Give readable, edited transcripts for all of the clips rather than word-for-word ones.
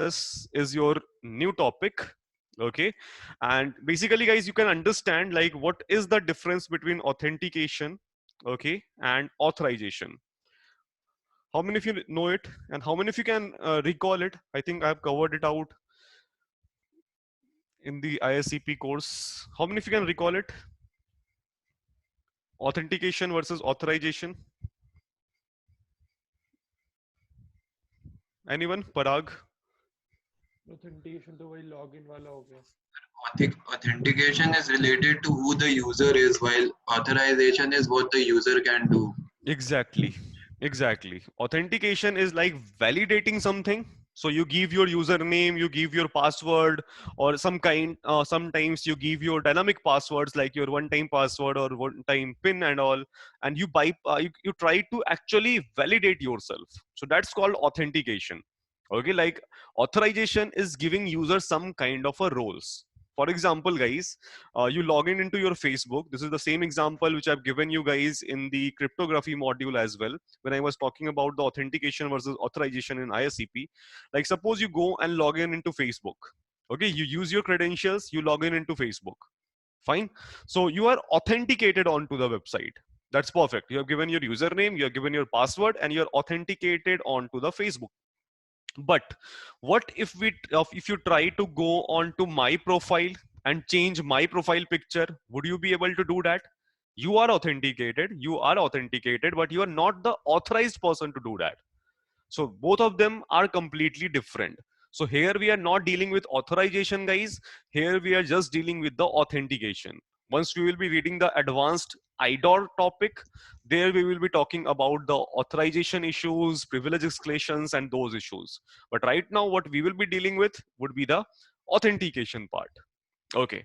this is your new topic. Okay, and basically guys, you can understand like what is the difference between authentication, okay, and authorization. How many of you know it, and how many of you can recall it? I think I've covered it out in the ISCP course. How many of you can recall it? Authentication versus authorization. Anyone? Parag? Authentication तो वही login वाला हो गया. Authentication is related to who the user is, while authorization is what the user can do. Exactly. Exactly. Authentication is like validating something. So you give your username, you give your password, or sometimes you give your dynamic passwords like your one-time password or one-time PIN and all, and you try to actually validate yourself. So that's called authentication. Okay, like authorization is giving users some kind of a roles. For example, guys, you log in into your Facebook. This is the same example which I've given you guys in the cryptography module as well, when I was talking about the authentication versus authorization in ISCP. Like suppose you go and log in into Facebook. Okay, you use your credentials, you log in into Facebook. Fine. So you are authenticated onto the website. That's perfect. You have given your username, you have given your password, and you're authenticated onto the Facebook. But what if you try to go on to my profile and change my profile picture? Would you be able to do that? You are authenticated, but you are not the authorized person to do that. So both of them are completely different. So here we are not dealing with authorization, guys. Here we are just dealing with the authentication. Once we will be reading the advanced IDOR topic, there we will be talking about the authorization issues, privilege escalations, and those issues. But right now, what we will be dealing with would be the authentication part. Okay.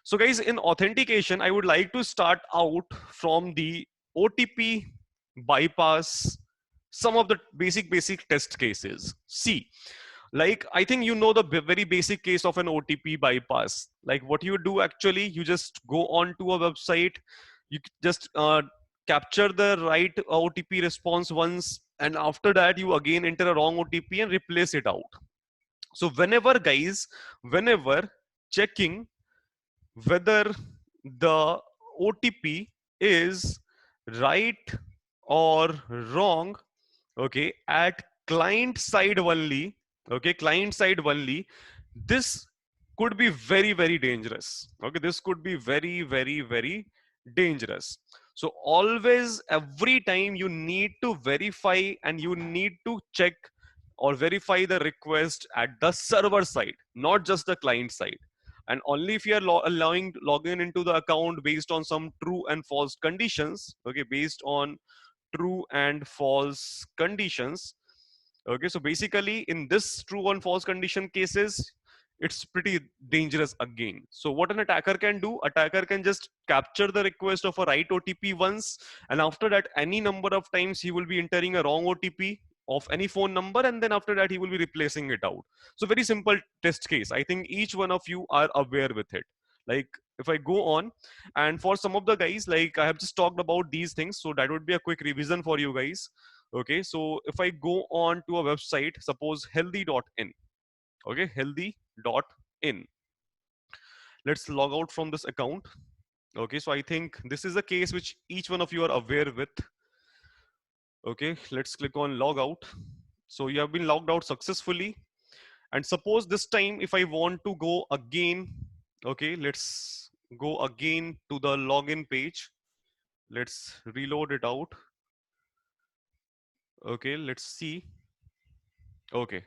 So guys, in authentication, I would like to start out from the OTP bypass, some of the basic test cases. See, like I think you know the very basic case of an OTP bypass. Like what you do actually, you just go on to a website, you just capture the right OTP response once, and after that you again enter a wrong OTP and replace it out. So whenever guys, whenever checking whether the OTP is right or wrong, okay, at client side only, okay, client side only, this could be very dangerous. Okay, this could be very dangerous. So always, every time you need to verify and you need to check or verify the request at the server side, not just the client side. And only if you are allowing login into the account based on some true and false conditions, okay, based on true and false conditions. Okay, so basically in this true and false condition cases, it's pretty dangerous again. So what an attacker can do, attacker can just capture the request of a right OTP once, and after that any number of times he will be entering a wrong OTP of any phone number, and then after that he will be replacing it out. So very simple test case. I think each one of you are aware with it. Like if I go on, and for some of the guys, like I have just talked about these things, so that would be a quick revision for you guys. Okay, so if I go on to a website, suppose healthy.in, okay, healthy.in, let's log out from this account. Okay, so I think this is a case which each one of you are aware with. Okay, let's click on log out. So you have been logged out successfully, and suppose this time if I want to go again, okay, let's go again to the login page. Let's reload it out. Okay, let's see. Okay,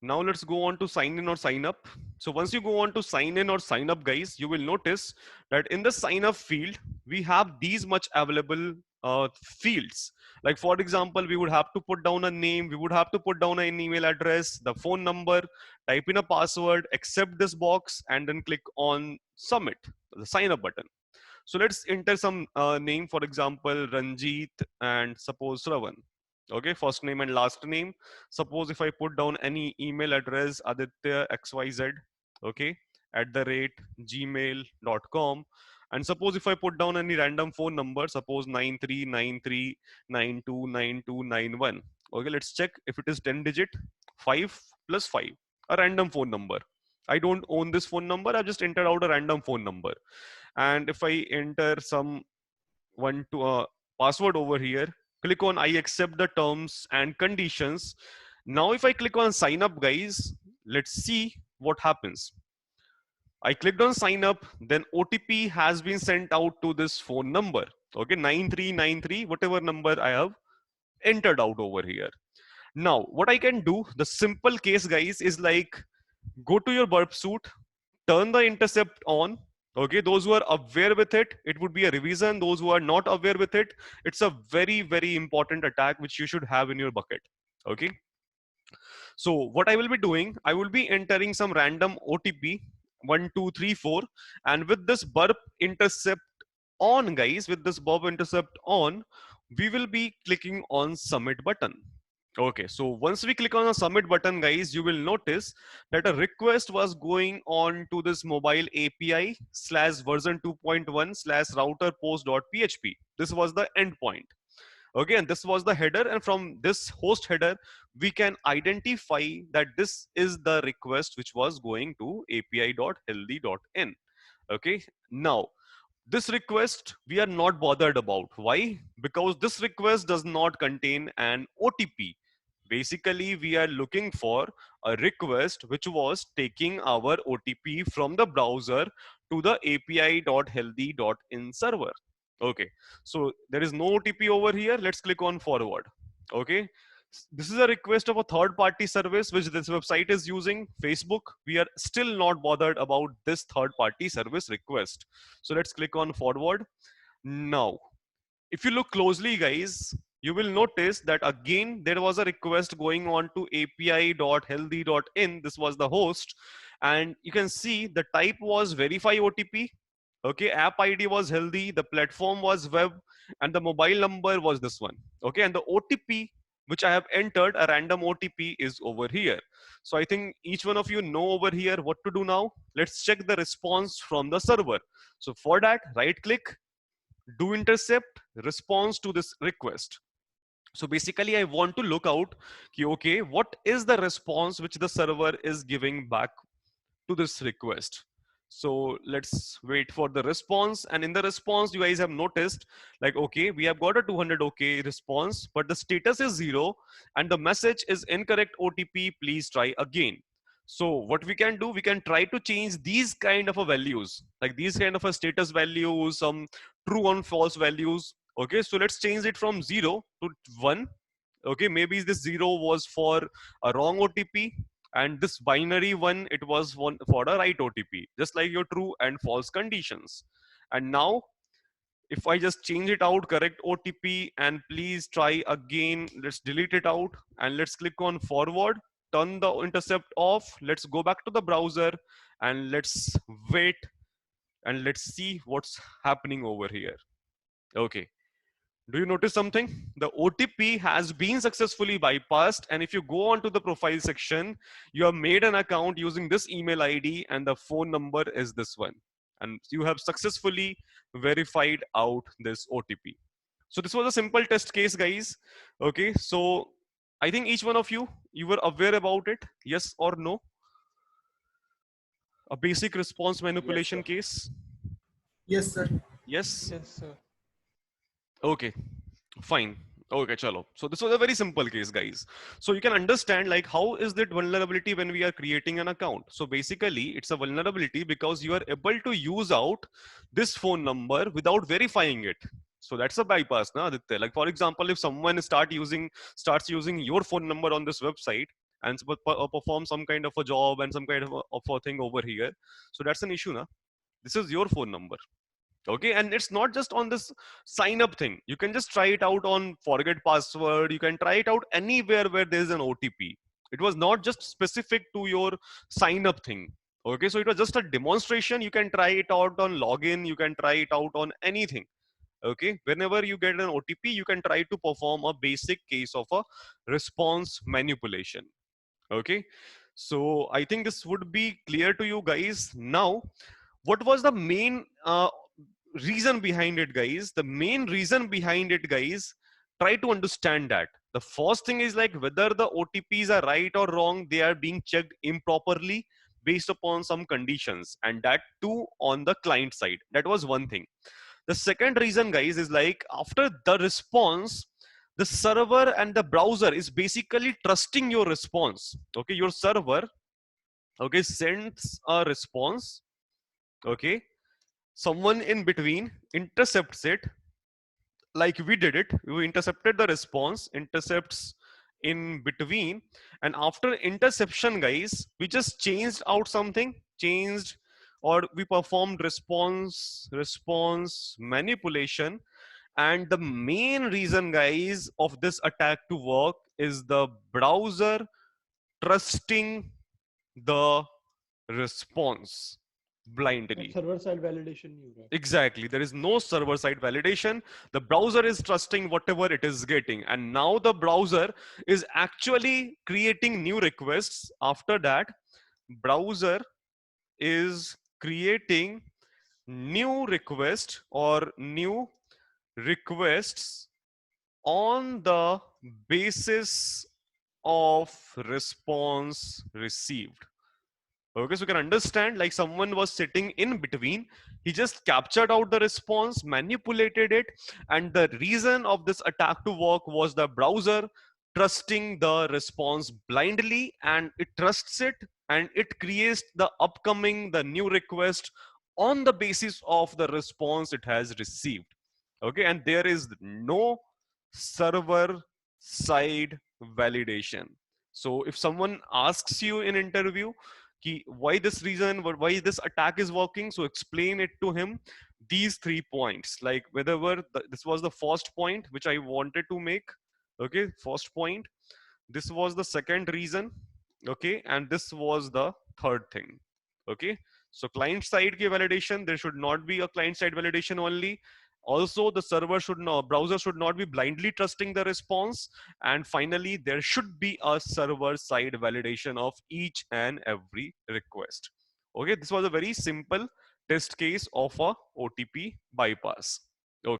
now let's go on to sign in or sign up. So once you go on to sign in or sign up, guys, you will notice that in the sign up field, we have these much available fields. Like for example, we would have to put down a name, we would have to put down an email address, the phone number, type in a password, accept this box, and then click on submit, the sign up button. So let's enter some name, for example, Ranjit, and suppose Ravan. Okay, first name and last name. Suppose if I put down any email address, Aditya XYZ, okay, at the rate gmail.com. And suppose if I put down any random phone number, suppose 9393929291. Okay, let's check if it is 10 digit, 5 plus 5. a random phone number. I don't own this phone number. I've just entered out a random phone number. And if I enter some one to password over here, click on I accept the terms and conditions. Now, if I click on sign up, guys, let's see what happens. I clicked on sign up, then OTP has been sent out to this phone number. Okay, 9393, whatever number I have entered out over here. Now, what I can do, the simple case, guys, is like go to your burp suite, turn the intercept on. Okay, those who are aware with it, it would be a revision. Those who are not aware with it, it's a very, very important attack which you should have in your bucket. Okay, so what I will be doing, I will be entering some random OTP 1234, and with this burp intercept on, guys, with this burp intercept on, we will be clicking on submit button. Okay, so once we click on the submit button, guys, you will notice that a request was going on to this mobile API slash version 2.1 slash router post.php. This was the endpoint. Okay, and this was the header, and from this host header we can identify that this is the request which was going to api.healthy.in. Okay, now this request we are not bothered about. Why? Because this request does not contain an OTP. Basically, we are looking for a request which was taking our OTP from the browser to the api.healthy.in server. Okay, so there is no OTP over here. Let's click on forward. Okay, this is a request of a third party service which this website is using, Facebook. We are still not bothered about this third party service request. So let's click on forward. Now, if you look closely, guys, you will notice that again there was a request going on to api.healthy.in. This was the host, and you can see the type was verify OTP. Okay, app ID was healthy, the platform was web, and the mobile number was this one. Okay, and the OTP which I have entered, a random OTP, is over here. So I think each one of you know over here what to do now. Let's check the response from the server. So for that, right click, do intercept response to this request. So basically I want to look out, okay, what is the response which the server is giving back to this request. So let's wait for the response, and in the response you guys have noticed like, okay, we have got a 200 okay response, but the status is 0 and the message is incorrect OTP, please try again. So what we can do, we can try to change these kind of a values, like these kind of a status values, some true and false values. Okay, so let's change it from 0 to 1. Okay, maybe this 0 was for a wrong OTP, and this binary one, it was one for a right OTP, just like your true and false conditions. And now if I just change it out, correct OTP, and please try again, let's delete it out and let's click on forward, turn the intercept off, let's go back to the browser and let's wait and let's see what's happening over here. Okay, do you notice something? The OTP has been successfully bypassed, and if you go on to the profile section, you have made an account using this email ID and the phone number is this one, and you have successfully verified out this OTP. So this was a simple test case, guys. Okay, so I think each one of you were aware about it, yes or no? A basic response manipulation case. Yes, sir. Yes. Yes, sir. Okay, fine. Okay, chalo. So this was a very simple case, guys. So you can understand like how is that vulnerability when we are creating an account. So basically it's a vulnerability because you are able to use out this phone number without verifying it. So that's a bypass, na, Aditya? Like for example, if someone starts using your phone number on this website and perform some kind of a job and some kind of a thing over here, so that's an issue, na? This is your phone number. Okay, and it's not just on this sign up thing. You can just try it out on forget password. You can try it out anywhere where there is an OTP. It was not just specific to your sign up thing. Okay, so it was just a demonstration. You can try it out on login. You can try it out on anything. Okay, whenever you get an OTP, you can try to perform a basic case of a response manipulation. Okay, so I think this would be clear to you guys. Now, what was the main reason behind it, guys? The main reason behind it, guys, try to understand that. The first thing is like whether the OTPs are right or wrong, they are being checked improperly based upon some conditions, and that too on the client side. That was one thing. The second reason, guys, is like after the response, the server and the browser is basically trusting your response. Okay, your server, okay, sends a response. Okay, someone in between intercepts it, like we did it. We intercepted the response, intercepts in between, and after interception, guys, we just changed out something, changed, or we performed response manipulation. And the main reason, guys, of this attack to work is the browser trusting the response That blindly. server side validation you have. Exactly. There is no server side validation. The browser is trusting whatever it is getting. And now the browser is actually creating new requests. After that, browser is creating new request or new requests on the basis of response received. Okay, so you can understand like someone was sitting in between. He just captured out the response, manipulated it, and the reason of this attack to work was the browser trusting the response blindly, and it trusts it, and it creates the upcoming, the new request on the basis of the response it has received. Okay, and there is no server side validation. So if someone asks you in interview why this reason, why this attack is working, so explain it to him these 3 points, like whether this was the first point which I wanted to make. Okay, first point, this was the second reason, okay, and this was the third thing. Okay, so client side ki validation, there should not be a client side validation only. Also the server should not, browser should not be blindly trusting the response. And finally there should be a server side validation of each and every request. Okay, this was a very simple test case of a OTP bypass.